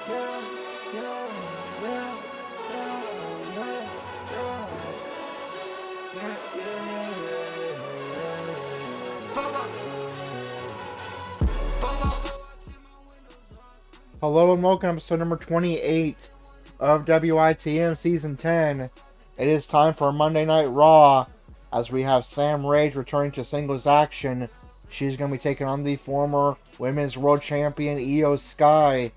Hello and welcome to episode number 28 of WITM Season 10. It is time for Monday Night Raw as we have Sam Rage returning to singles action. She's going to be taking on the former Women's World Champion Io Sky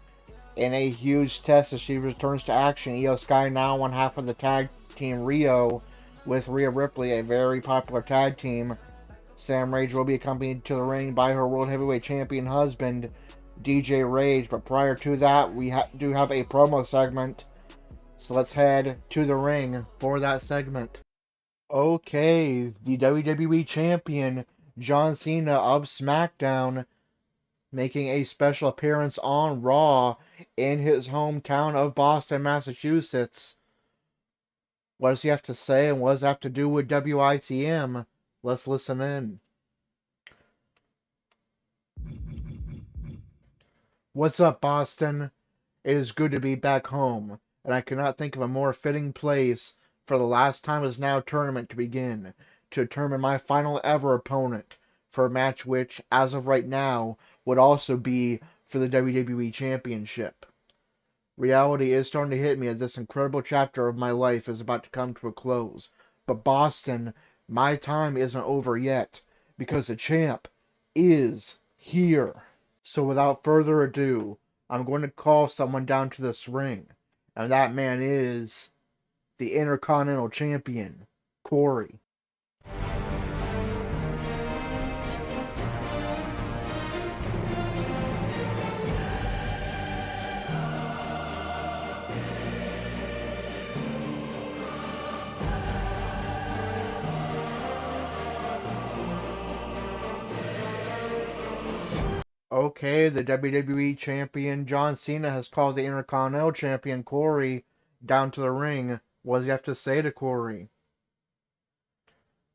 in a huge test as she returns to action. Io Sky now one half of the tag team Rio with Rhea Ripley, a very popular tag team. Sam Rage will be accompanied to the ring by her World Heavyweight Champion husband, DJ Rage. But prior to that, we do have a promo segment. So let's head to the ring for that segment. Okay, the WWE Champion, John Cena of SmackDown, making a special appearance on Raw in his hometown of Boston, Massachusetts. What does he have to say and what does it have to do with WITM? Let's listen in. What's up, Boston? It is good to be back home, and I cannot think of a more fitting place for the Last Time Is Now tournament to begin, to determine my final ever opponent for a match which, as of right now, would also be for the WWE Championship. Reality is starting to hit me as this incredible chapter of my life is about to come to a close. But Boston, my time isn't over yet, because the champ is here. So without further ado, I'm going to call someone down to this ring, and that man is the Intercontinental Champion, Corey. Okay, the WWE Champion John Cena has called the Intercontinental Champion Corey down to the ring. What does he have to say to Corey?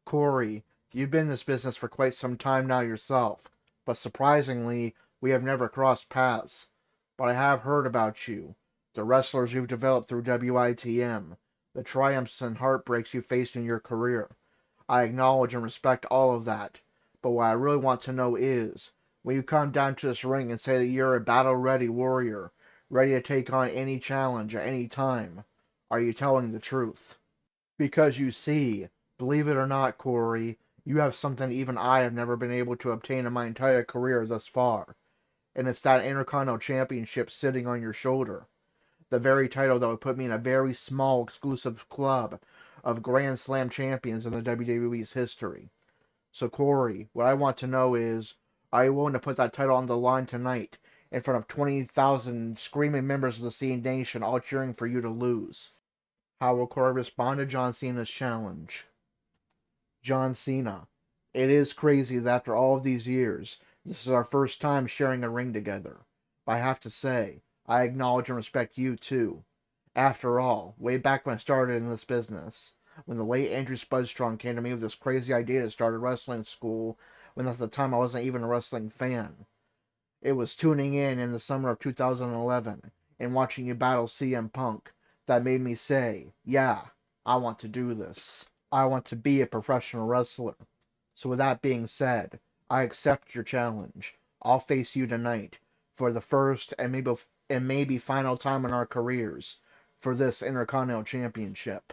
Corey, you've been in this business for quite some time now yourself, but surprisingly, we have never crossed paths. But I have heard about you, the wrestlers you've developed through WITM, the triumphs and heartbreaks you faced in your career. I acknowledge and respect all of that, but what I really want to know is, when you come down to this ring and say that you're a battle-ready warrior, ready to take on any challenge at any time, are you telling the truth? Because you see, believe it or not, Corey, you have something even I have never been able to obtain in my entire career thus far, and it's that Intercontinental Championship sitting on your shoulder. The very title that would put me in a very small exclusive club of Grand Slam champions in the WWE's history. So Corey, what I want to know is, are you willing to put that title on the line tonight in front of 20,000 screaming members of the Cena Nation all cheering for you to lose? How will Corey respond to John Cena's challenge? John Cena, it is crazy that after all of these years, this is our first time sharing a ring together. But I have to say, I acknowledge and respect you too. After all, way back when I started in this business, when the late Andrew Spudstrong came to me with this crazy idea to start a wrestling school, when at the time I wasn't even a wrestling fan. It was tuning in the summer of 2011 and watching you battle CM Punk that made me say, yeah, I want to do this. I want to be a professional wrestler. So with that being said, I accept your challenge. I'll face you tonight for the first and maybe final time in our careers for this Intercontinental Championship.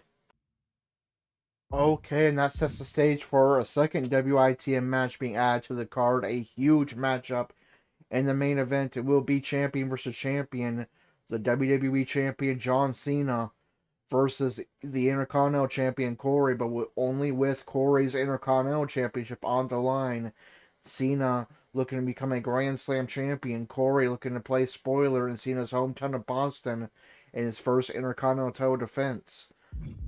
Okay, and that sets the stage for a second WITM match being added to the card. A huge matchup in the main event. It will be champion versus champion. The WWE Champion John Cena versus the Intercontinental Champion Corey, but only with Corey's Intercontinental Championship on the line. Cena looking to become a Grand Slam champion. Corey looking to play spoiler in Cena's hometown of Boston in his first Intercontinental title defense.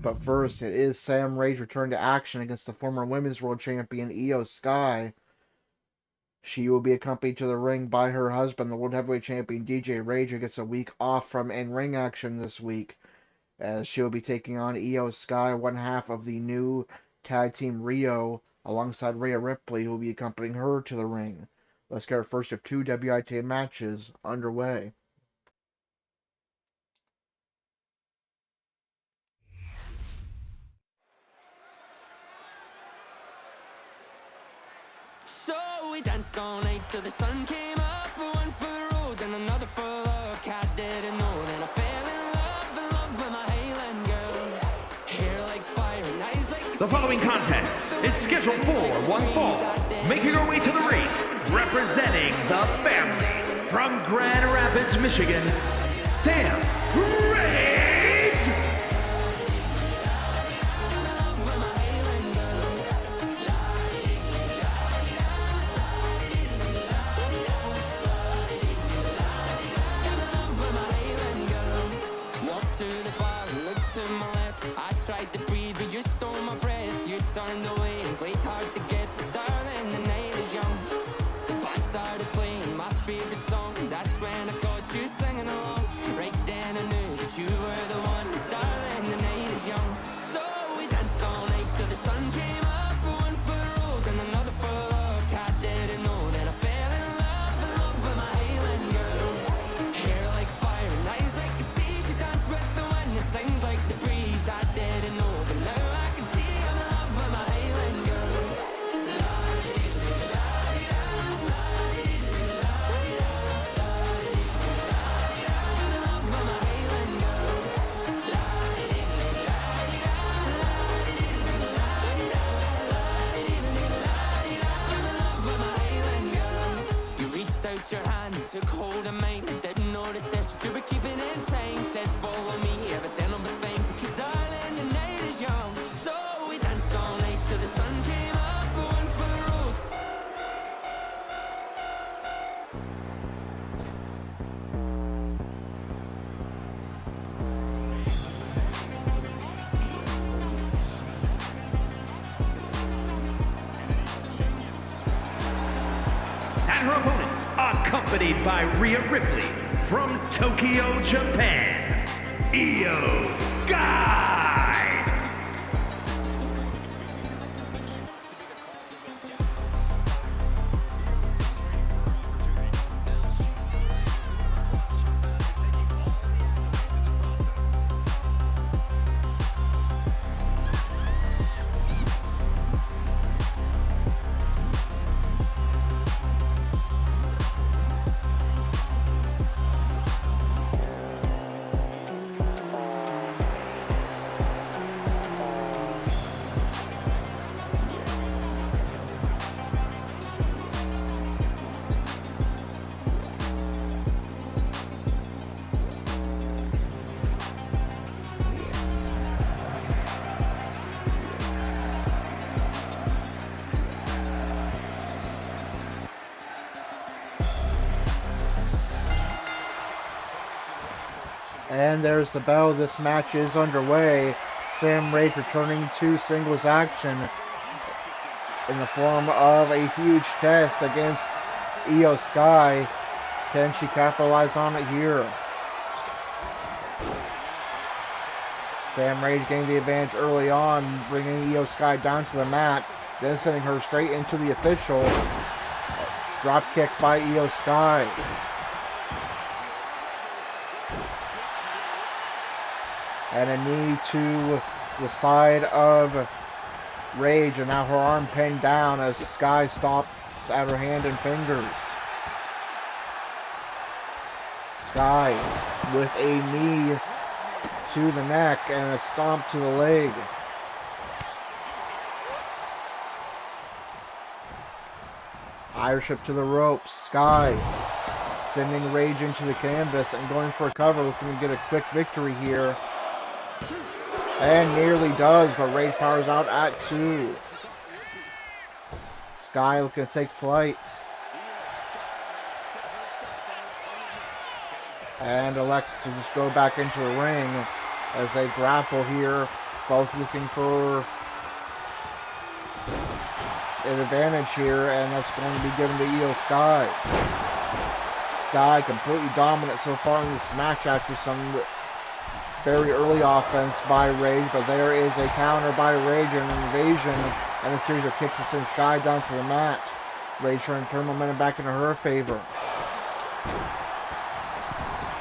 But first, it is Sam Rage return to action against the former Women's World Champion Io Sky. She will be accompanied to the ring by her husband, the World Heavyweight Champion DJ Rage, who gets a week off from in-ring action this week, as she'll be taking on Io Sky, one half of the new tag team Rio, alongside Rhea Ripley, who will be accompanying her to the ring. Let's get our first of two WITA matches underway. we danced all night till the sun came up. One for the road and another for luck. I didn't know, then I fell in love with my Highland girl. Hair like fire and eyes like the following contest is scheduled for one fall. Making her way to the ring, representing the family from Grand Rapids, Michigan, Sam Rage. Walked to the bar and looked to my left. I tried to breathe, but you stole my breath. You turned away and played hard to get, but darling, the night is young. The band started playing my favorite song. That's when I caught you singing along. Right then I knew that you were the one. Darling, the night is young. So we danced all night till the sun came up. One for the road and another for luck. I didn't know, then I fell in love with my Highland girl. Hair like fire and eyes like the sea. She danced with the wind and sings like the breeze. I didn't know, but now I can see I'm in love with my Highland girl. You reached out your hand and took hold of mine. I didn't notice that you were keeping in time. Said follow me, everything will be fine. Because darling, the night is young. So we danced all night till the sun came up. One for the road. And her opponent, accompanied by Rhea Ripley from Tokyo, Japan, Io Sky. And there's the bell. This match is underway. Sam Rage returning to singles action in the form of a huge test against Io Sky. Can she capitalize on it here? Sam Rage gained the advantage early on, bringing Io Sky down to the mat, then sending her straight into the official. Drop kick by Io Sky. And a knee to the side of Rage, and now her arm pinned down as Sky stops at her hand and fingers. Sky with a knee to the neck and a stomp to the leg. Irish whip to the ropes. Sky sending Rage into the canvas and going for a cover, looking to get a quick victory here. And nearly does, but Rage powers out at 2. Sky looking to take flight. And elects to just go back into the ring as they grapple here, both looking for an advantage here, and that's going to be given to Io Sky. Sky completely dominant so far in this match after some very early offense by Rage, but there is a counter by Rage and an invasion and a series of kicks to send Sky down to the mat. Rage trying to turn momentum back into her favor.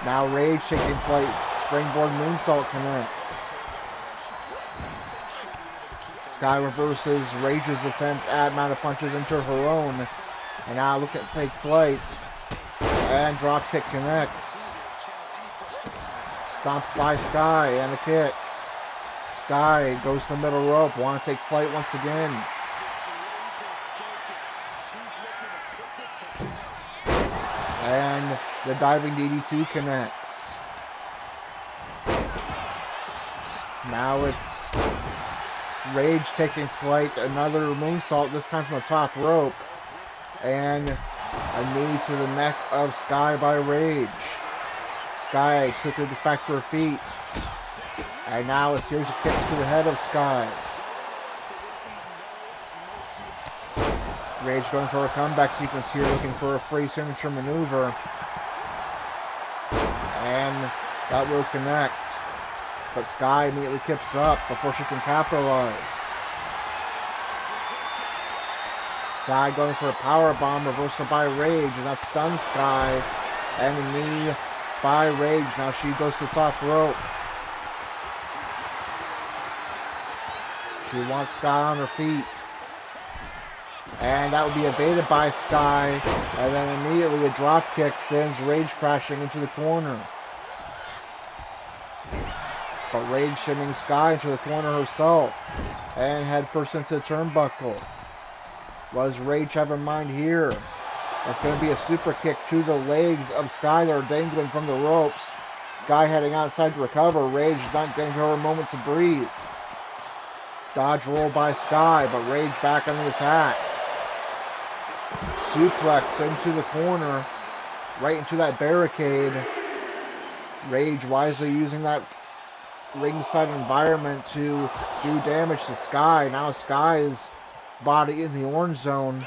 Now Rage taking flight. Springboard moonsault connects. Sky reverses Rage's attempt at mounted punches into her own. And now looking to take flight. And drop kick connects. Stomped by Sky and a kick. Sky goes to the middle rope. Want to take flight once again. And the diving DDT connects. Now it's Rage taking flight. Another moonsault, this time from the top rope. And a knee to the neck of Sky by Rage. Sky quickly gets back to her feet. And now a series of kicks to the head of Sky. Rage going for a comeback sequence here, looking for a free signature maneuver. And that will connect. But Sky immediately kicks up before she can capitalize. Sky going for a powerbomb, reversal by Rage, and that stuns Sky. And a knee by Rage. Now she goes to the top rope. She wants Sky on her feet. And that would be evaded by Sky. And then immediately a drop kick sends Rage crashing into the corner. But Rage sending Sky into the corner herself. And head first into the turnbuckle. What does Rage have in mind here? That's going to be a super kick to the legs of Sky that are dangling from the ropes. Sky heading outside to recover. Rage not getting her a moment to breathe. Dodge roll by Sky, but Rage back on the attack. Suplex into the corner, right into that barricade. Rage wisely using that ringside environment to do damage to Sky. Now Sky's body in the orange zone.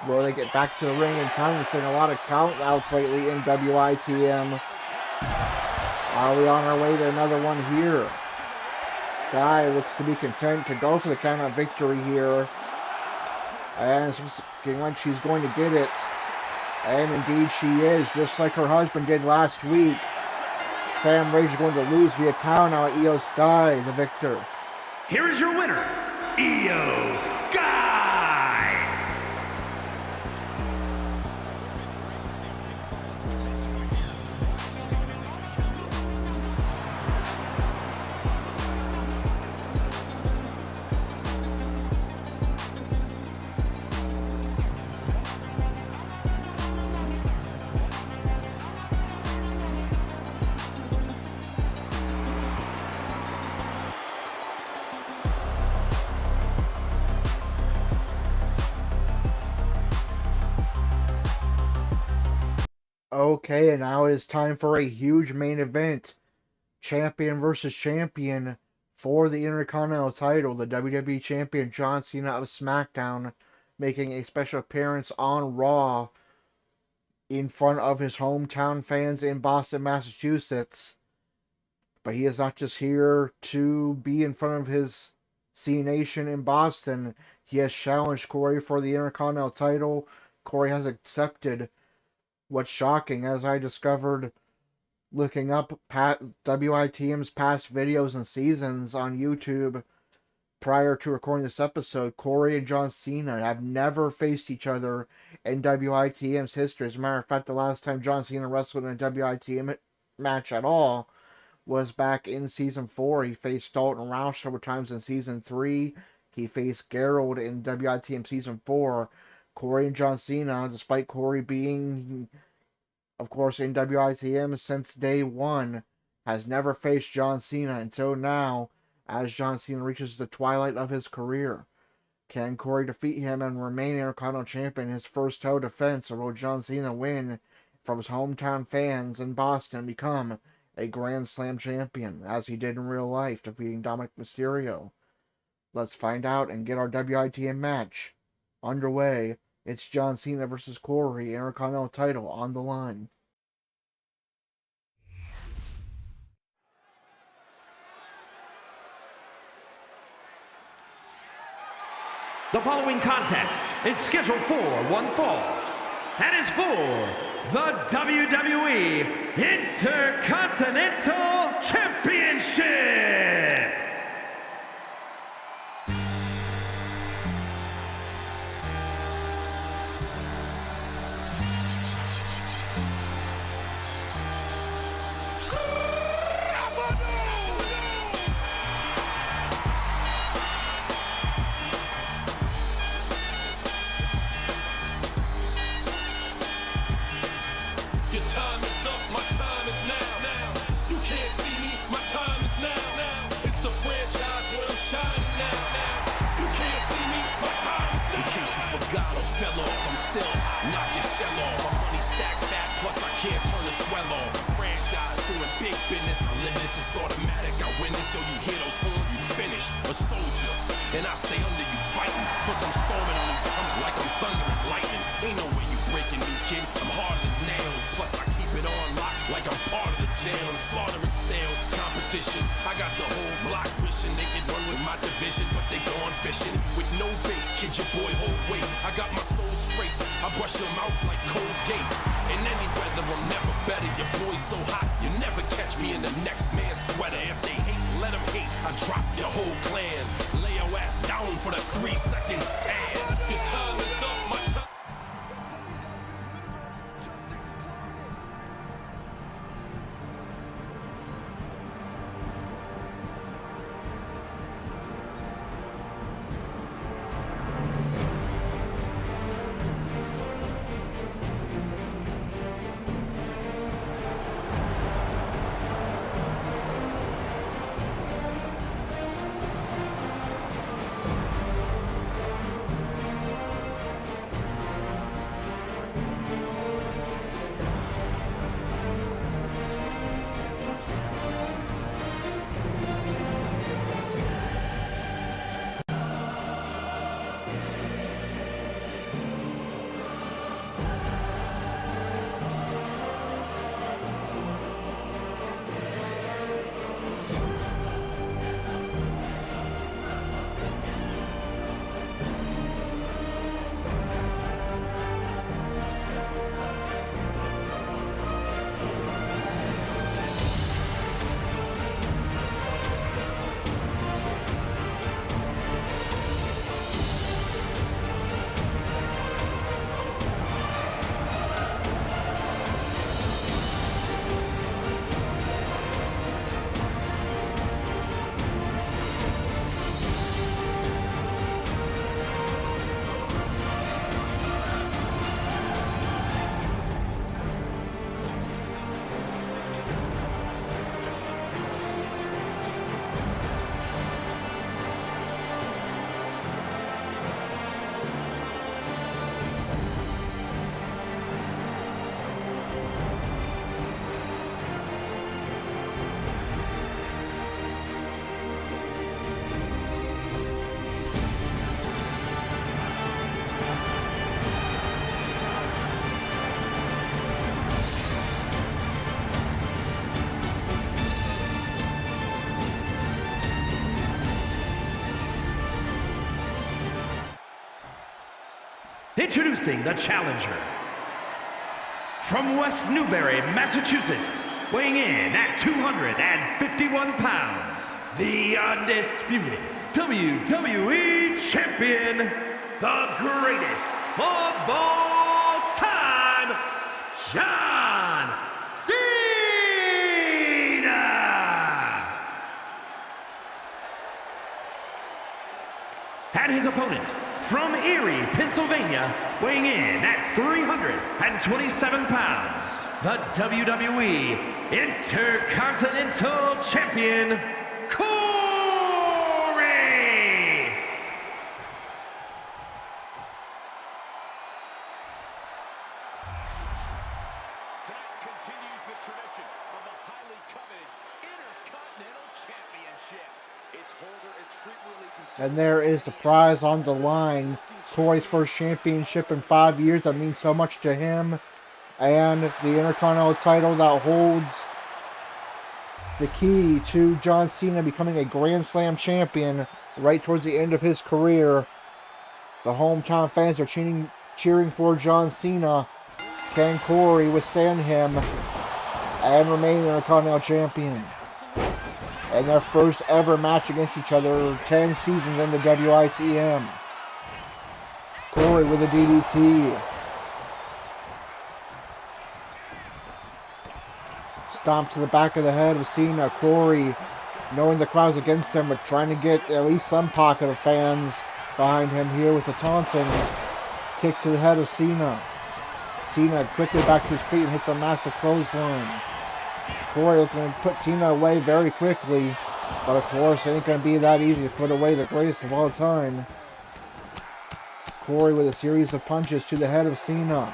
Will they get back to the ring in time? We're seeing a lot of count-outs lately in WITM. Are we on our way to another one here? Sky looks to be content to go for the count-out victory here. And it's looking like she's going to get it. And indeed she is, just like her husband did last week. Sam Rage is going to lose via count-out. Io Sky, the victor. Here is your winner, Io Sky! Okay, and now it is time for a huge main event. Champion versus champion for the Intercontinental title. The WWE Champion John Cena of SmackDown making a special appearance on Raw in front of his hometown fans in Boston, Massachusetts. But he is not just here to be in front of his C Nation in Boston. He has challenged Corey for the Intercontinental title. Corey has accepted. What's shocking, as I discovered looking up WITM's past videos and seasons on YouTube prior to recording this episode, Corey and John Cena have never faced each other in WITM's history. As a matter of fact, the last time John Cena wrestled in a WITM match at all was back in Season 4. He faced Dalton Roush several times in Season 3. He faced Gerald in WITM Season 4. Corey and John Cena, despite Corey being, of course, in WITM since day one, has never faced John Cena until now, as John Cena reaches the twilight of his career. Can Corey defeat him and remain Intercontinental Champion in his first title defense, or will John Cena win from his hometown fans in Boston and become a Grand Slam champion, as he did in real life, defeating Dominic Mysterio? Let's find out and get our WITM match underway. It's John Cena versus Corey, Intercontinental title on the line. The following contest is scheduled for one fall and is for the WWE Intercontinental Championship. business. I live this, it's automatic. I win this, so you hear those horns, you finish. A soldier, and I stay under you fighting. Cause I'm storming on them chumps like I'm thunder and lightning. Ain't no way you breaking me, kid. I'm harder than nails. Plus I keep it on lock like I'm part of the jail. I'm slaughtering stale competition. I got the whole block wishing they could run with my division, but they gone fishing with no bait. Kid, your boy, hold weight. I got my soul straight. I brush your mouth like Colgate. In any weather, I'm never better. Your boy's so hot, you never catch me in the next man's sweater. If they hate, let them hate. I drop your whole clan. Lay your ass down for the 3-second tan. Your tongue is up, my tongue. Introducing the challenger. From West Newbury, Massachusetts, weighing in at 251 pounds, the undisputed WWE Champion, the greatest of all time, John Cena! And his opponent, from Erie, Pennsylvania, weighing in at 327 pounds, the WWE Intercontinental Champion, Corey! That continues the tradition of the highly coveted Intercontinental Championship. Its holder is frequently considered. And there is the prize on the line. Corey's first championship in 5 years. That means so much to him. And the Intercontinental title that holds the key to John Cena becoming a Grand Slam champion right towards the end of his career. The hometown fans are cheering for John Cena. Can Corey withstand him and remain Intercontinental champion? And their first ever match against each other 10 seasons in the WITM. Corey with a DDT. Stomp to the back of the head of Cena. Corey, knowing the crowd's against him, but trying to get at least some pocket of fans behind him here with the taunting kick to the head of Cena. Cena quickly back to his feet and hits a massive clothesline. Corey looking to put Cena away very quickly, but of course it ain't going to be that easy to put away the greatest of all time. Corey with a series of punches to the head of Cena.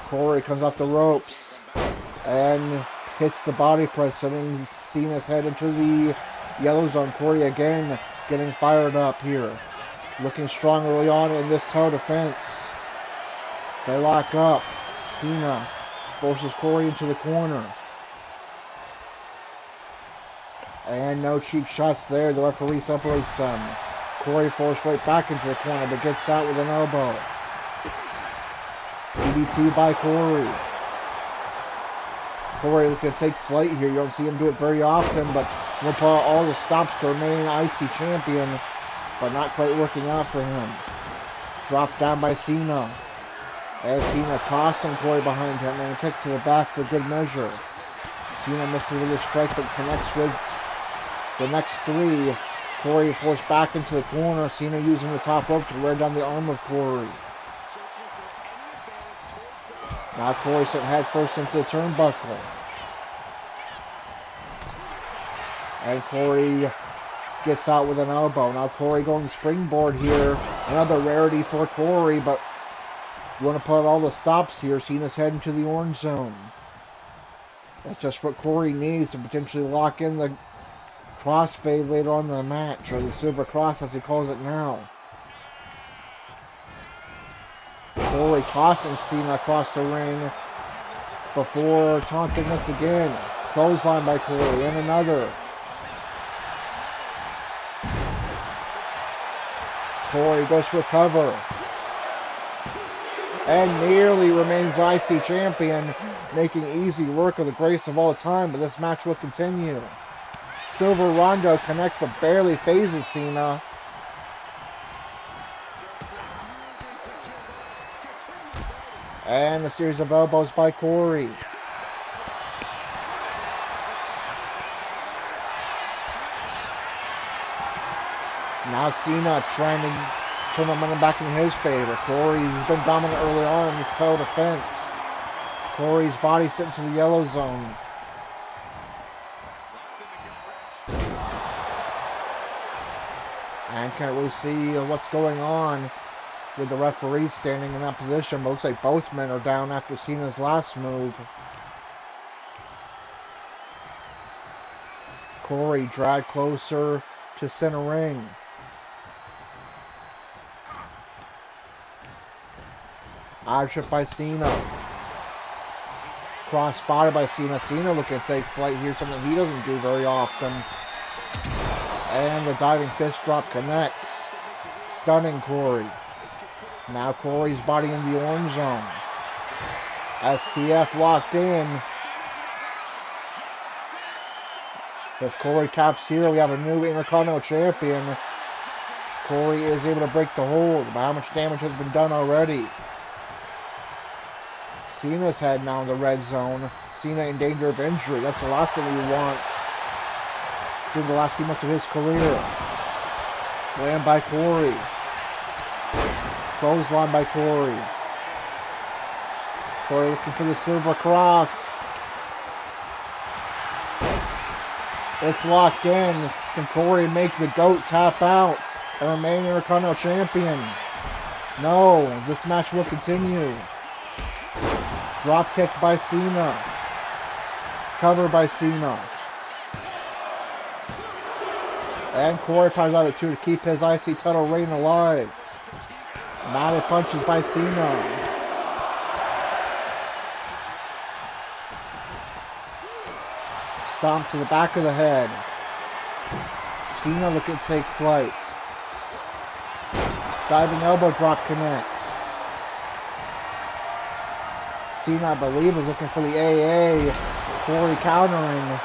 Corey comes off the ropes And hits the body press, sending Cena's head into the yellow zone. Corey again getting fired up here. Looking strong early on in this tower defense. They lock up. Cena forces Corey into the corner. And no cheap shots there. The referee separates them. Corey forced right back into the corner, but gets out with an elbow. DDT by Corey. Corey looking to take flight here. You don't see him do it very often, but we'll put all the stops to remain IC champion, but not quite working out for him. Dropped down by Cena. As Cena tossing Corey behind him and a kick to the back for good measure. Cena misses with a strike, but connects with the next three. Corey forced back into the corner. Cena using the top rope to wear down the arm of Corey. Now Corey sent head first into the turnbuckle. And Corey gets out with an elbow. Now Corey going springboard here. Another rarity for Corey, but you want to put all the stops here. Cena's heading to the orange zone. That's just what Corey needs to potentially lock in the crossfade later on in the match, or the silver cross as he calls it now. Corey tossing Cena across the ring before taunting once again. Clothesline by Corey, and another. Corey goes for a cover. And nearly remains IC champion, making easy work of the greatest of all time, but this match will continue. Silver Rondo connects but barely phases Cena. And a series of elbows by Corey. Now Cena trying to turn momentum back in his favor. Corey's been dominant early on in this total defense. Corey's body sent to the yellow zone. And can't really see what's going on with the referee standing in that position. But looks like both men are down after Cena's last move. Corey dragged closer to center ring. Irish by Cena. Cross spotted by Cena. Cena looking to take flight here, something he doesn't do very often. And the diving fist drop connects. Stunning Corey. Now Corey's body in the orange zone. STF locked in. If Corey taps here, we have a new Intercontinental Champion. Corey is able to break the hold, but how much damage has been done already? Cena's head now in the red zone. Cena in danger of injury. That's the last thing he wants during the last few months of his career. Slam by Corey. Clothesline by Corey. Corey looking for the silver cross. It's locked in. Can Corey make the GOAT tap out and remain Intercontinental Champion? No, this match will continue. Drop kick by Cena. Cover by Cena. And Corey ties out at 2 to keep his IC title reign alive. Mounted punches by Cena. Stomp to the back of the head. Cena looking to take flight. Diving elbow drop connects. Cena, I believe, is looking for the AA. Corey countering.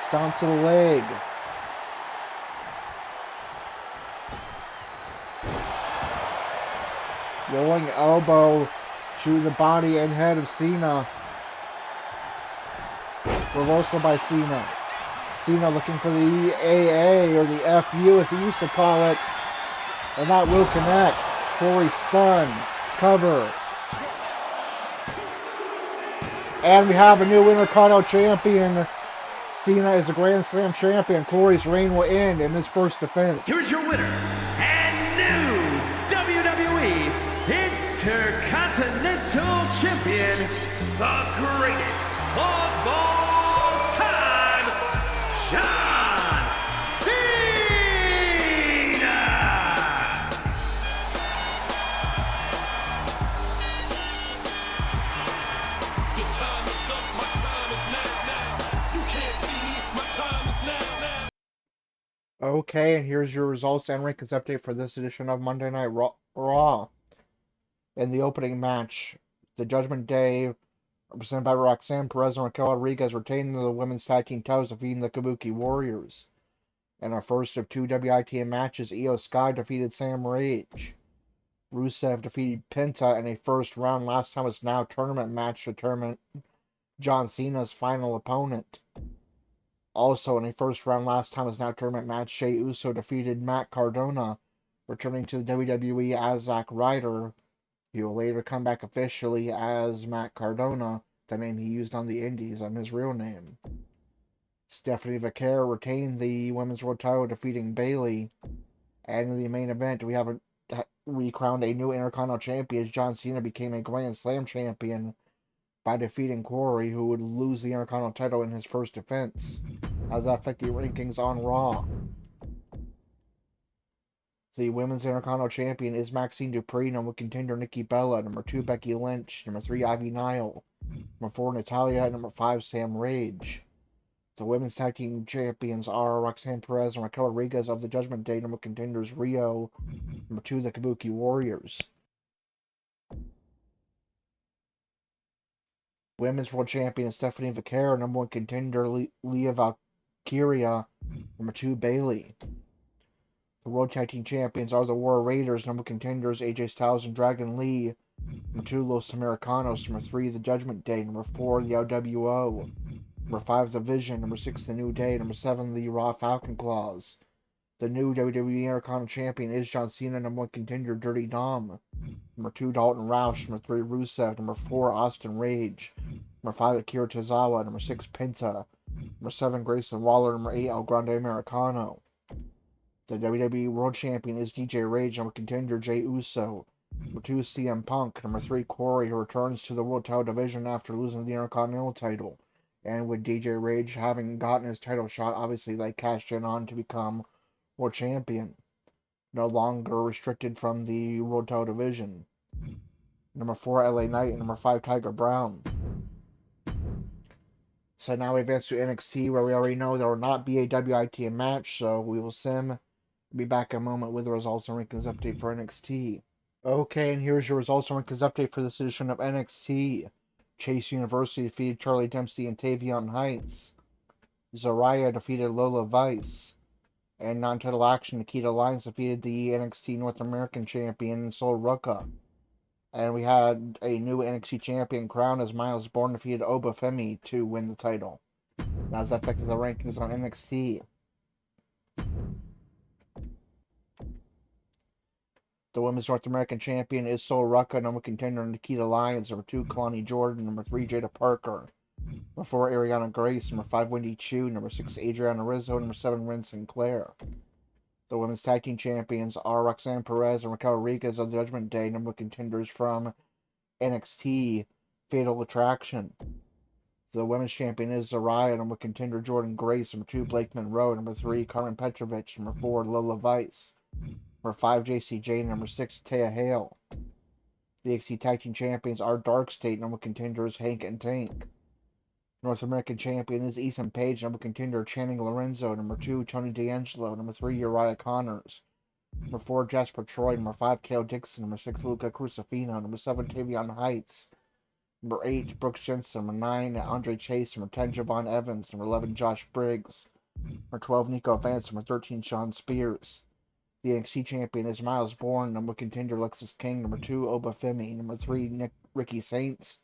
Stomp to the leg. Rolling elbow to the body and head of Cena. Reversal by Cena. Cena looking for the AA, or the FU as he used to call it. And that will connect. Corey stunned. Cover. And we have a new Intercontinental Champion. Cena is the Grand Slam Champion. Corey's reign will end in his first defense. Here's your winner and new WWE Intercontinental Champion, Michigan, the greatest of all time, John Cena! Your time is up, my time is now. You can't see me, my time is now. Okay, and here's your results and rankings update for this edition of Monday Night Raw. In the opening match, the Judgment Day, represented by Roxanne Perez and Raquel Rodriguez, retained the women's tag team titles, defeating the Kabuki Warriors. In our first of two WITM matches, Io Sky defeated Sam Rage. Rusev defeated Penta in a first round last time is now tournament match to determine John Cena's final opponent. Also in a first round last time is now tournament match, Jey Uso defeated Matt Cardona, returning to the WWE as Zack Ryder. He will later come back officially as Matt Cardona, the name he used on the Indies and his real name. Stephanie Vaquer retained the Women's World title, defeating Bayley. And in the main event, we crowned a new Intercontinental Champion as John Cena became a Grand Slam champion by defeating Corey, who would lose the Intercontinental title in his first defense. How does that affect the rankings on Raw? The Women's Intercontinental Champion is Maxine Dupree, number contender Nikki Bella, number 2 Becky Lynch, number 3 Ivy Nile, number 4 Natalia, number 5 Sam Rage. The Women's Tag Team Champions are Roxanne Perez and Raquel Rodriguez of the Judgment Day, number contenders Rio, number 2 the Kabuki Warriors. Women's World Champion is Stephanie Vaquer, number 1 contender Leah Valkyria, number 2 Bayley. The World Tag Team Champions are the War Raiders, number contenders AJ Styles and Dragon Lee, number 2 Los Americanos, number 3 the Judgment Day, number 4 the LWO, number 5 the Vision, number 6 the New Day, number 7 the Raw Falcon Claws. The new WWE Intercontinental Champion is John Cena, number 1 contender Dirty Dom, number 2 Dalton Roush, number 3 Rusev, number 4 Austin Rage, number 5 Akira Tozawa, number 6 Penta, number 7 Grayson Waller, number 8 El Grande Americano. The WWE World Champion is DJ Rage, number contender Jey Uso, number 2 CM Punk, number 3 Corey, who returns to the World Title Division after losing the Intercontinental title. And with DJ Rage having gotten his title shot, obviously they cashed in on to become World Champion. No longer restricted from the World Title Division. Number 4 LA Knight and number 5 Tiger Brown. So now we advance to NXT, where we already know there will not be a WITM match, so we will be back in a moment with the results and rankings update for NXT. Okay, and here's your results and rankings update for this edition of NXT. Chase University defeated Charlie Dempsey and Tavion Heights. Zaraya defeated Lola Vice. And non-title action, Nikita Lyons defeated the NXT North American Champion Sol Ruka. And we had a new NXT Champion crowned as Miles Bourne defeated Oba Femi to win the title. Now, as that affected the rankings on NXT. The Women's North American Champion is Sol Ruka, number contender Nikita Lyons, number 2 Kalani Jordan, number 3 Jada Parker, number 4 Ariana Grace, number 5 Wendy Chu, number 6 Adriana Rizzo, number 7 Ren Sinclair. The Women's Tag Team Champions are Roxanne Perez and Raquel Rodriguez of the Judgment Day, number contenders from NXT Fatal Attraction. The Women's Champion is Zaraya, number contender Jordan Grace, number 2 Blake Monroe, number 3 Carmen Petrovich, number 4 Lola Vice, number 5 JCJ, number 6 Taya Hale. The NXT Tag Team Champions are Dark State, number contenders Hank and Tank. North American Champion is Ethan Page, number contender Channing Lorenzo, number 2 Tony D'Angelo, number 3 Uriah Connors, number 4 Jasper Troy, number 5 Kale Dixon, number 6 Luca Crucifino, number 7 Tavion Heights, number 8 Brooks Jensen, number 9 Andre Chase, number 10 Javon Evans, number 11 Josh Briggs, number 12 Nico Vance, number 13 Sean Spears. The NXT Champion is Miles Bourne, number contender Lexus King, number 2 Oba Femi, number 3 Ricky Saints,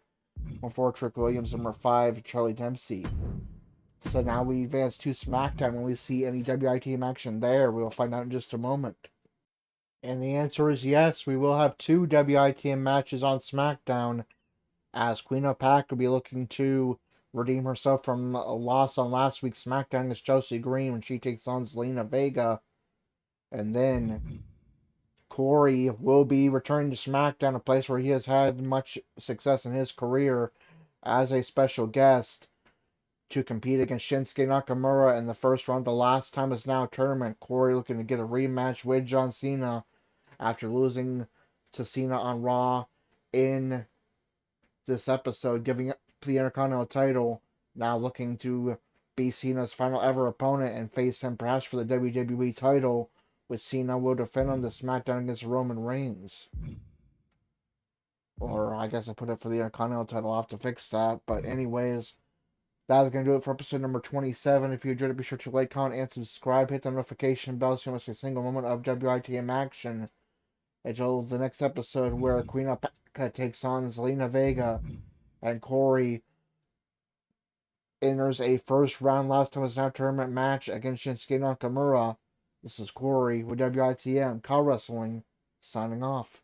number 4 Trick Williams, number 5 Charlie Dempsey. So now we advance to SmackDown. When we see any WITM action there, we'll find out in just a moment. And the answer is yes, we will have 2 WITM matches on SmackDown, as Queen of Pac will be looking to redeem herself from a loss on last week's SmackDown against Chelsea Green when she takes on Zelina Vega. And then Corey will be returning to SmackDown, a place where he has had much success in his career, as a special guest to compete against Shinsuke Nakamura in the first round. The last time is now tournament. Corey looking to get a rematch with John Cena after losing to Cena on Raw in this episode, giving up the Intercontinental title. Now looking to be Cena's final ever opponent and face him perhaps for the WWE title, with Cena will defend on the SmackDown against Roman Reigns. Or I guess I put it for the Intercontinental title. I'll have to fix that. But anyways, that's going to do it for episode number 27. If you enjoyed it, be sure to like, comment, and subscribe. Hit the notification bell so you don't miss a single moment of WITM action. Until the next episode, where Queen Alpaca takes on Zelina Vega and Corey enters a first round last time is now tournament match against Shinsuke Nakamura. This is Corey with WITM CAW Wrestling, signing off.